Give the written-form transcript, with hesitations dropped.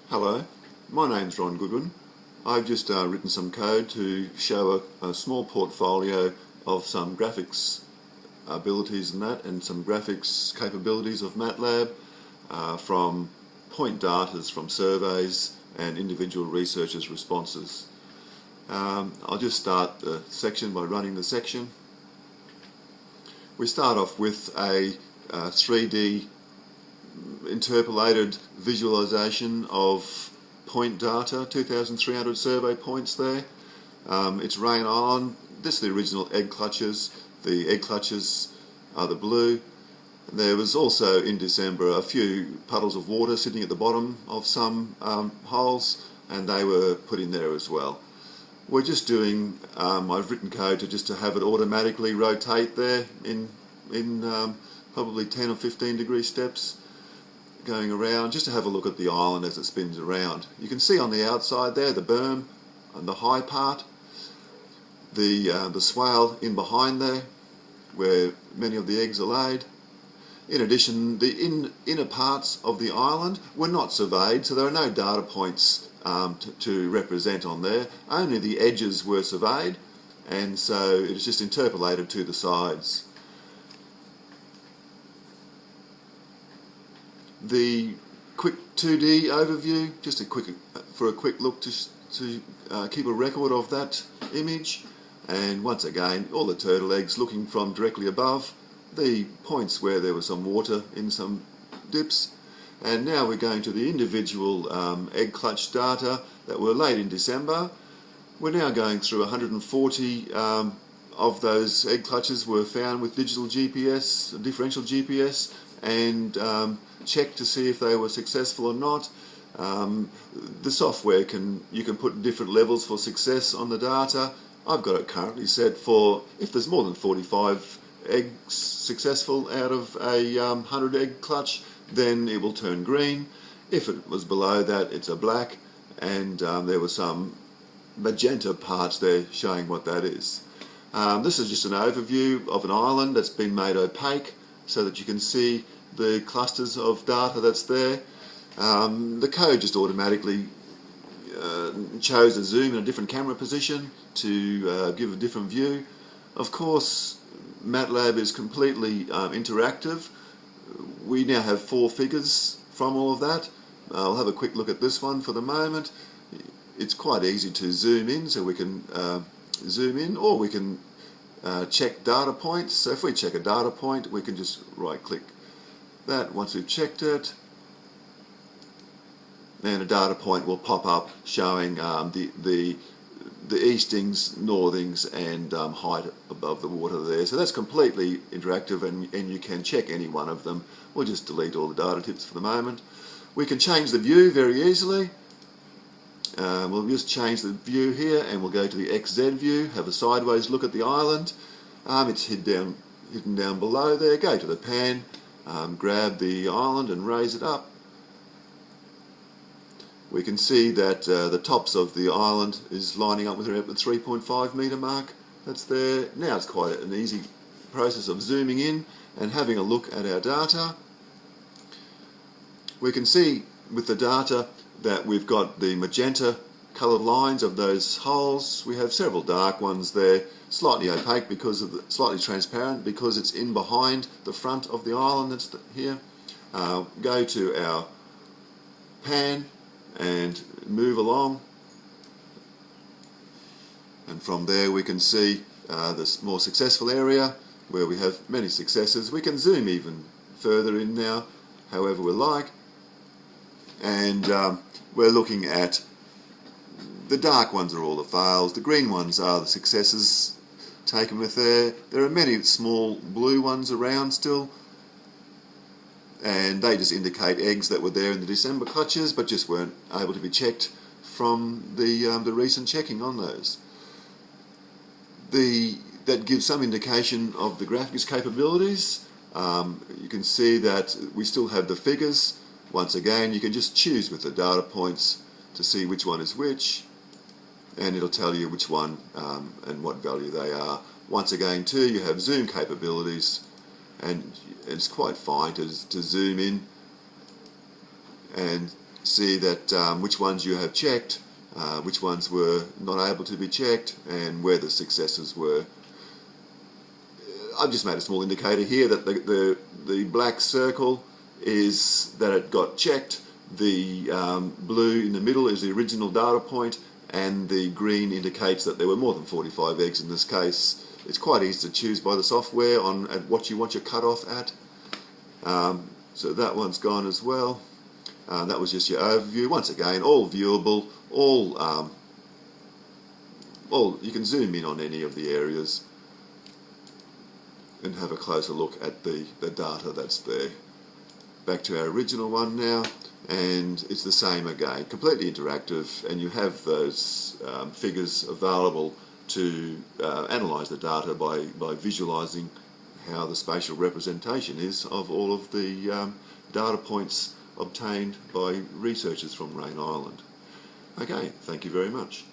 Hello, my name's Ron Goodwin. I've just written some code to show a small portfolio of some graphics abilities and some graphics capabilities of MATLAB from point data from surveys and individual researchers' responses. I'll just start the section by running the section. We start off with a 3D interpolated visualization of point data, 2,300 survey points there. It's Rain Island. This is the original egg clutches. The egg clutches are the blue. There was also in December a few puddles of water sitting at the bottom of some holes, and they were put in there as well. We're just doing, I've written code to have it automatically rotate there in probably 10 or 15 degree steps going around, just to have a look at the island as it spins around. You can see on the outside there the berm and the high part, the swale in behind there where many of the eggs are laid. In addition, the inner parts of the island were not surveyed, so there are no data points to represent on there. Only the edges were surveyed, and so it is just interpolated to the sides. The quick 2D overview, just for a quick look to keep a record of that image. And once again, all the turtle eggs looking from directly above, the points where there was some water in some dips. And now we're going to the individual egg clutch data that were laid in December. We're now going through 140 of those egg clutches were found with digital GPS, differential GPS, and check to see if they were successful or not. The software you can put different levels for success on the data. I've got it currently set for if there's more than 45 eggs successful out of a 100 egg clutch, then it will turn green. If it was below that, it's a black, and there were some magenta parts there showing what that is. This is just an overview of an island that's been made opaque so that you can see the clusters of data that's there. The code just automatically chose a zoom in a different camera position to give a different view. Of course, MATLAB is completely interactive. We now have 4 figures from all of that. I'll have a quick look at this one for the moment. It's quite easy to zoom in, so we can zoom in, or we can check data points. So if we check a data point, we can just right click that once we've checked it, and a data point will pop up showing the eastings, northings, and height above the water there. So that's completely interactive, and you can check any one of them. We'll just delete all the data tips for the moment. We can change the view very easily. We'll just change the view here, and we'll go to the XZ view, have a sideways look at the island. It's hidden down below there. Go to the pan, grab the island and raise it up. We can see that the tops of the island is lining up with around the 3.5 metre mark. That's there. Now it's quite an easy process of zooming in and having a look at our data. We can see with the data that we've got the magenta coloured lines of those holes. We have several dark ones there, slightly opaque because of slightly transparent because it's in behind the front of the island that's here. Go to our pan and move along, and from there we can see this more successful area where we have many successes. We can zoom even further in now, however we like, and we're looking at the dark ones are all the fails, the green ones are the successes taken with there. There are many small blue ones around still, and they just indicate eggs that were there in the December clutches but just weren't able to be checked from the recent checking on those. That gives some indication of the graphics capabilities. You can see that we still have the figures. Once again, you can just choose with the data points to see which one is which, and it'll tell you which one and what value they are. Once again too, you have zoom capabilities, and it's quite fine to zoom in and see that which ones you have checked, which ones were not able to be checked, and where the successes were. I've just made a small indicator here that the black circle is that it got checked, the blue in the middle is the original data point, and the green indicates that there were more than 45 eggs in this case. It's quite easy to choose by the software at what you want your cutoff at. So that one's gone as well. That was just your overview. Once again, all viewable, all you can zoom in on any of the areas and have a closer look at the data that's there. Back to our original one now, and it's the same again, completely interactive, and you have those figures available to analyse the data by visualising how the spatial representation is of all of the data points obtained by researchers from Rain Island. Okay, thank you very much.